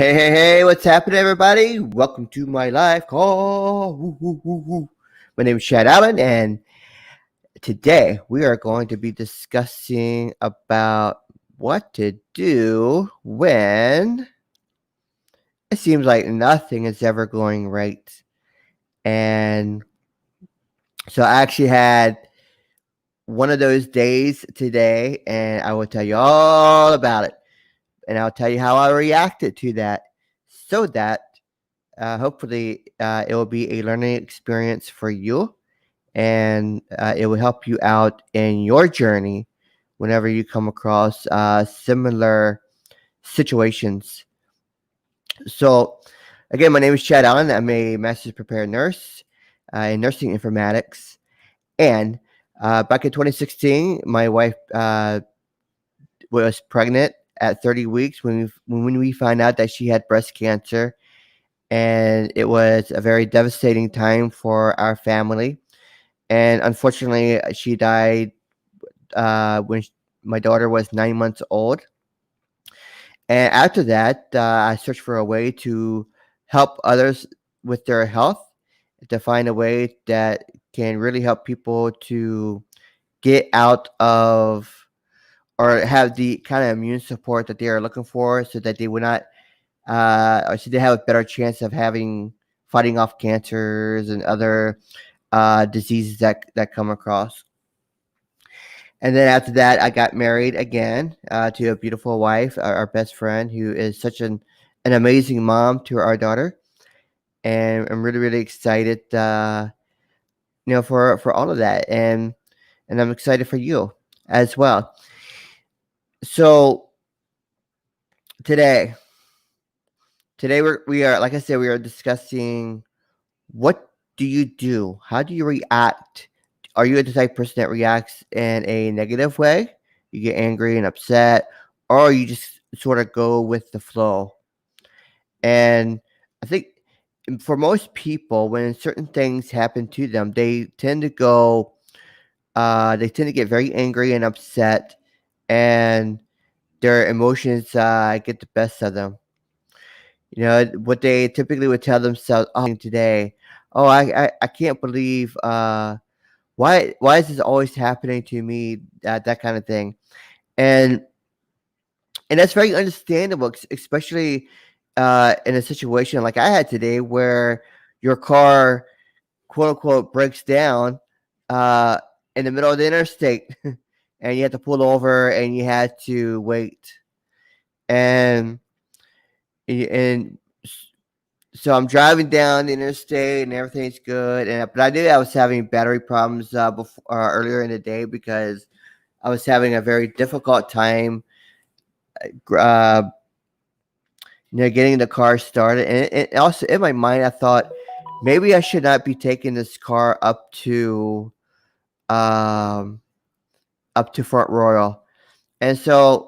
Hey, what's happening, everybody? Welcome to my live call. Woo, woo, woo, woo. My name is Chad Allen, and today we are going to be discussing about what to do when it seems like nothing is ever going right. And so I actually had one of those days today, and I will tell you all about it. And I'll tell you how I reacted to that so that hopefully, it will be a learning experience for you, and it will help you out in your journey whenever you come across similar situations. So, again, my name is Chad Allen. I'm a master's prepared nurse in nursing informatics. And back in 2016, my wife was pregnant at 30 weeks when we found out that she had breast cancer, and it was a very devastating time for our family. And unfortunately, she died when my daughter was 9 months old. And after that, I searched for a way to help others with their health, to find a way that can really help people to get out of or have the kind of immune support that they are looking for, so that they would not or so they have a better chance of fighting off cancers and other diseases that come across. And then after that, I got married again to a beautiful wife, our best friend, who is such an amazing mom to our daughter. And I'm really, really excited, for all of that, and I'm excited for you as well. So today, we are, like I said, we are discussing, what do you do? How do you react? Are you the type of person that reacts in a negative way? You get angry and upset, or you just sort of go with the flow? And I think for most people, when certain things happen to them, they tend to get very angry and upset, and their emotions get the best of them. What they typically would tell themselves, "Oh, today, oh, I can't believe why is this always happening to me?" That kind of thing, and that's very understandable, especially in a situation like I had today, where your car, quote unquote, breaks down uh, in the middle of the interstate, and you had to pull over and you had to wait, and and so I'm driving down the interstate and everything's good, but I knew I was having battery problems before earlier in the day, because I was having a very difficult time, uh, getting the car started. And also in my mind, I thought maybe I should not be taking this car um, up to Front Royal. And so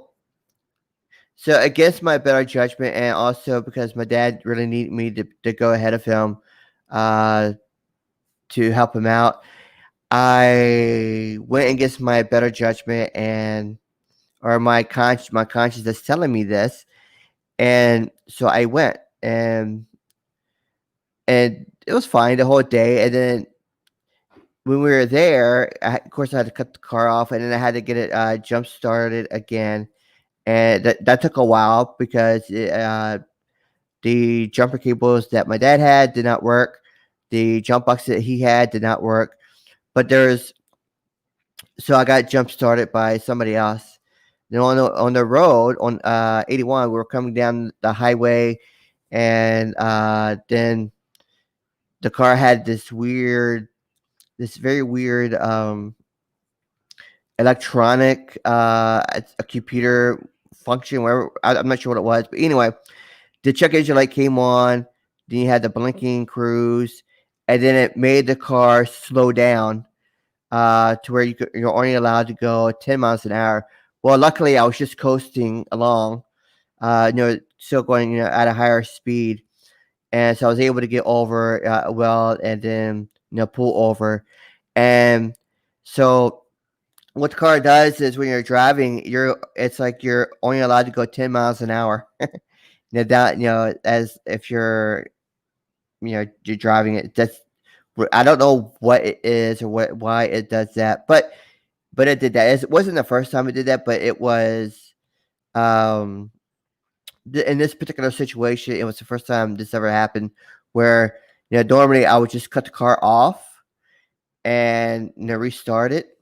against my better judgment, and also because my dad really needed me to go ahead of him uh, to help him out, I went against my better judgment, and or my conscience that's telling me this. And so I went, and it was fine the whole day. And then when we were there, of course, I had to cut the car off, and then I had to get it jump started again, and that took a while, because the jumper cables that my dad had did not work. The jump box that he had did not work. But there's So I got jump started by somebody else. Then on the road on 81, we were coming down the highway, and then the car had this very weird electronic a computer function. Where I'm not sure what it was, but anyway, the check engine light came on. Then you had the blinking cruise, and then it made the car slow down to where you're only allowed to go 10 miles an hour. Well, luckily, I was just coasting along, still going, at a higher speed. And so I was able to get over well, and then, pull over. And so what the car does is, when you're driving, it's like you're only allowed to go 10 miles an hour. that as if you're driving it. That's I don't know what it is or why it does that, but it did that. It wasn't the first time it did that, but it was um in this particular situation. It was the first time this ever happened, where normally I would just cut the car off and restart it.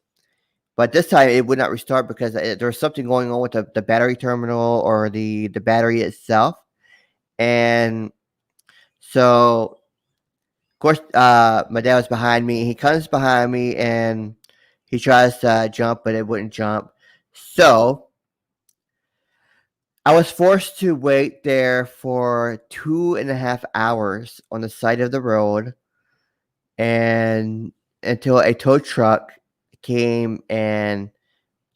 But this time it would not restart because there was something going on with the battery terminal or the battery itself. And so, of course, my dad was behind me. He comes behind me and he tries to jump, but it wouldn't jump. So I was forced to wait there for 2.5 hours on the side of the road, and until a tow truck came and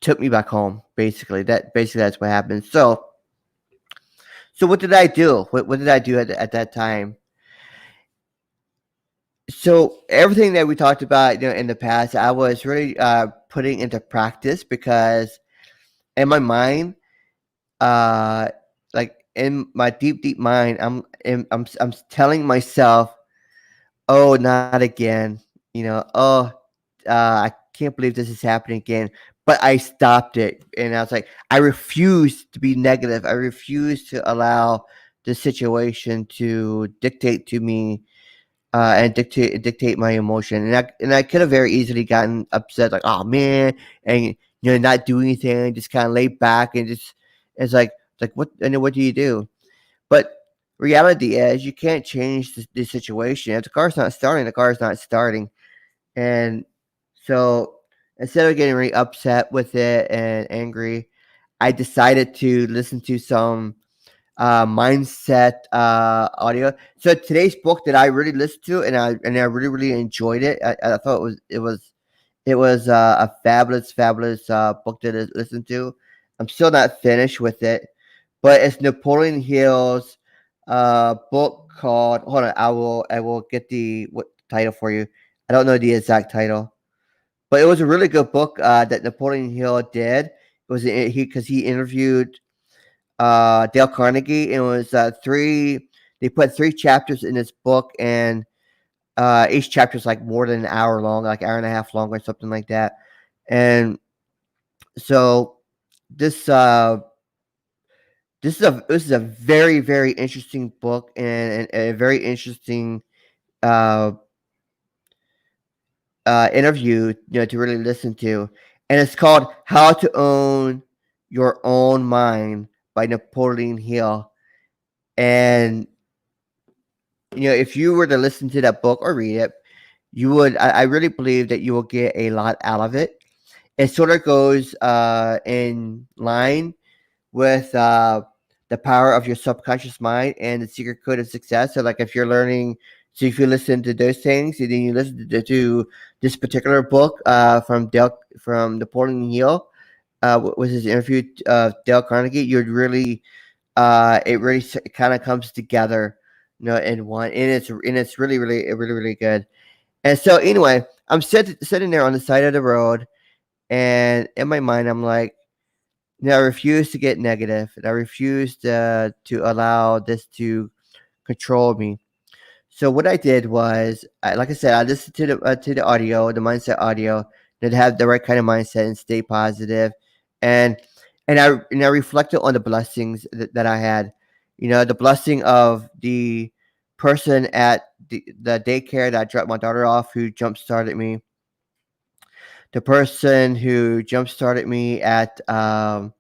took me back home. Basically that's what happened. So what did I do? What did I do at that time? So everything that we talked about, in the past, I was really putting into practice, because in my mind, like in my deep mind, I'm telling myself, "Oh, not again." "Oh, I can't believe this is happening again." But I stopped it, and I was like, I refuse to be negative. I refuse to allow the situation to dictate to me, and dictate my emotion. And I could have very easily gotten upset, like, "Oh man," and not do anything, just kind of lay back and just it's like what and then what do you do? But reality is, you can't change the situation. If the car's not starting, the car's not starting. And so instead of getting really upset with it and angry, I decided to listen to some mindset audio. So today's book that I really listened to, and I really enjoyed it. I thought it was a fabulous book to listen to. I'm still not finished with it, but it's Napoleon Hill's book called. Hold on, I will get the title for you. I don't know the exact title, but it was a really good book that Napoleon Hill did. It was he because he interviewed Dale Carnegie, and it was three. They put three chapters in this book, and each chapter is like more than an hour long, like hour and a half long or something like that. And so this this is a very interesting book, and a very interesting uh, interview, to really listen to. And it's called "How to Own Your Own Mind" by Napoleon Hill. And if you were to listen to that book or read it, you would. I really believe that you will get a lot out of it. It sort of goes in line with the power of your subconscious mind and the secret code of success. So, like, if you're learning, so if you listen to those things, and then you listen to this particular book from Napoleon Hill, with his interview of Dale Carnegie, you'd really, it really kind of comes together, in one, and it's really good. And so, anyway, I'm sitting there on the side of the road, and in my mind, I'm like, I refuse to get negative, and I refuse to allow this to control me. So what I did was, like I said, I listened to the audio, the mindset audio, that have the right kind of mindset and stay positive, and and I reflected on the blessings that I had. The blessing of the person at the daycare that I dropped my daughter off, who jump started me. The person who jump started me at the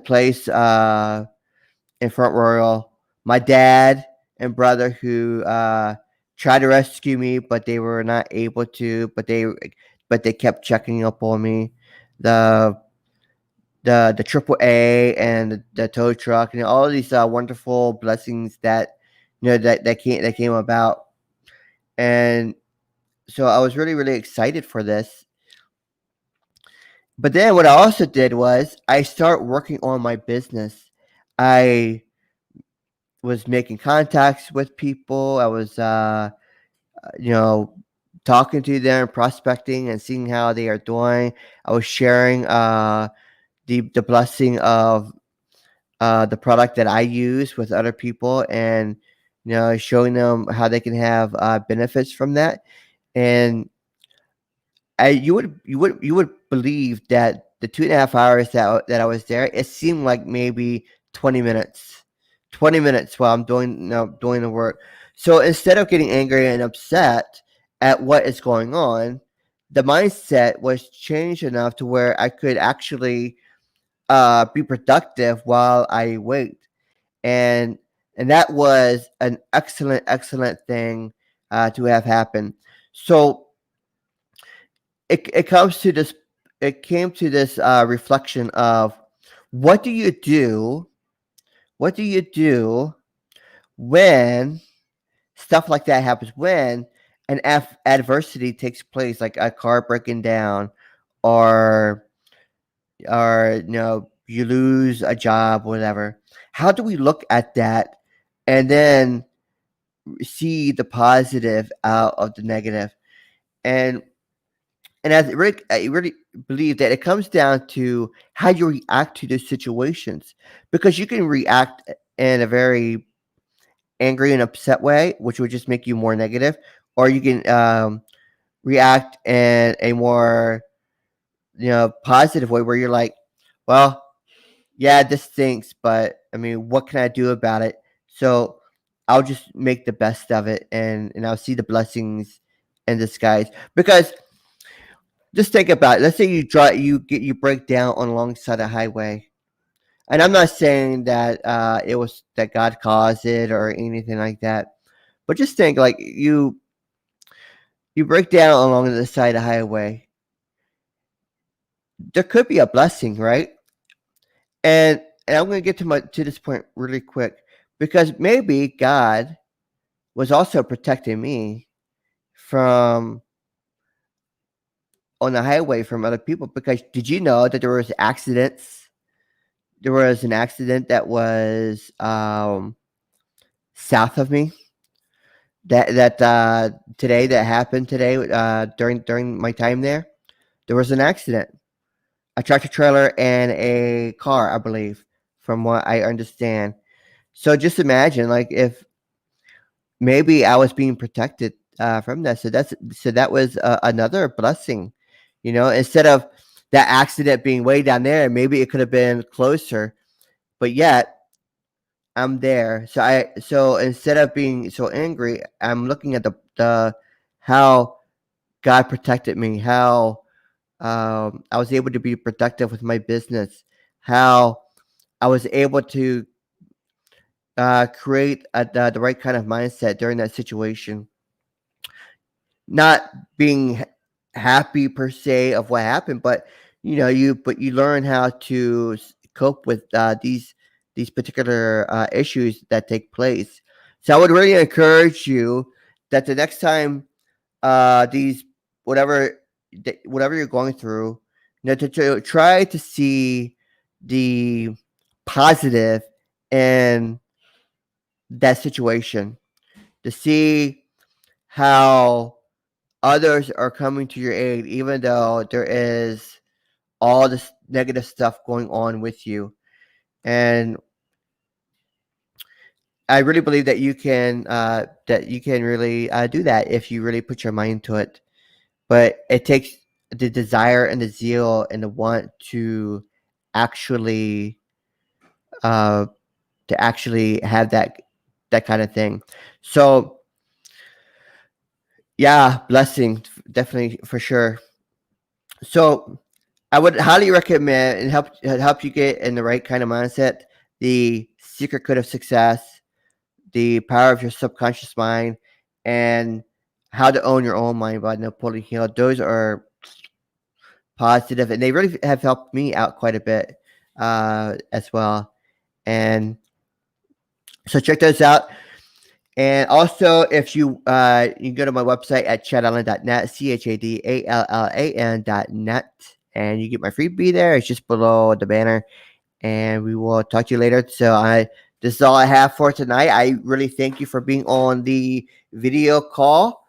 place in Front Royal. My dad and brother, who tried to rescue me, but they were not able to. But they kept checking up on me. The the triple A and the tow truck, and all of these wonderful blessings that that came about. And so I was really excited for this. But then what I also did was I start working on my business. I was making contacts with people. I was, you know, talking to them, prospecting, and seeing how they are doing. I was sharing the blessing of the product that I use with other people, and showing them how they can have benefits from that. And you would believe that the 2.5 hours that I was there, it seemed like maybe 20 minutes, 20 minutes while I'm doing the work. So instead of getting angry and upset at what is going on, the mindset was changed enough to where I could actually be productive while I wait. And and that was an excellent thing to have happen. So it comes to this it came to this reflection of, what do you do what do you do when stuff like that happens, when an adversity takes place, like a car breaking down, or you lose a job, whatever. How do we look at that and then see the positive out of the negative? And And I really believe that it comes down to how you react to those situations, because you can react in a very angry and upset way, which would just make you more negative, or you can react in a more positive way, where you're like, well, yeah, this stinks, but I mean, what can I do about it? So I'll just make the best of it, and I'll see the blessings in disguise. Because just think about it. Let's say you break down on alongside a highway, and I'm not saying that it was that God caused it or anything like that, but just think, like, you break down along the side of the highway. There could be a blessing, right? And I'm going to get to this point really quick, because maybe God was also protecting me from on the highway from other people. Because did you know that there was an accident that was south of me, that today, that happened today, during my time there. There was an accident, a tractor trailer and a car, I believe, from what I understand. So just imagine, like, if maybe I was being protected from that. So that was another blessing. Instead of that accident being way down there, maybe it could have been closer, but yet I'm there. So instead of being so angry, I'm looking at the how God protected me, how I was able to be productive with my business, how I was able to create the right kind of mindset during that situation. Not being happy per se of what happened, but you learn how to cope with these particular issues that take place. So I would really encourage you that the next time these whatever whatever you're going through, to try to see the positive in that situation, to see how others are coming to your aid, even though there is all this negative stuff going on with you. And I really believe that you can really do that if you really put your mind to it. But it takes the desire and the zeal and the want actually uh, to actually have that kind of thing. So yeah, blessing, definitely, for sure. So I would highly recommend, and help you get in the right kind of mindset, The Secret Code of Success, The Power of Your Subconscious Mind, and How to Own Your Own Mind by Napoleon Hill. Those are positive, and they really have helped me out quite a bit as well. And so check those out. And also, if you can go to my website at chadallen.net, CHADALLAN.net, and you get my freebie there. It's just below the banner. And we will talk to you later. So this is all I have for tonight. I really thank you for being on the video call.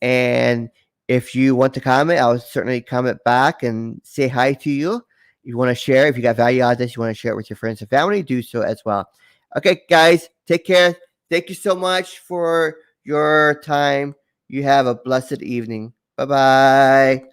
And if you want to comment, I'll certainly comment back and say hi to you. you want to share. If you got value out of this, you want to share it with your friends and family, do so as well. Okay, guys, take care. Thank you so much for your time. You have a blessed evening. Bye bye.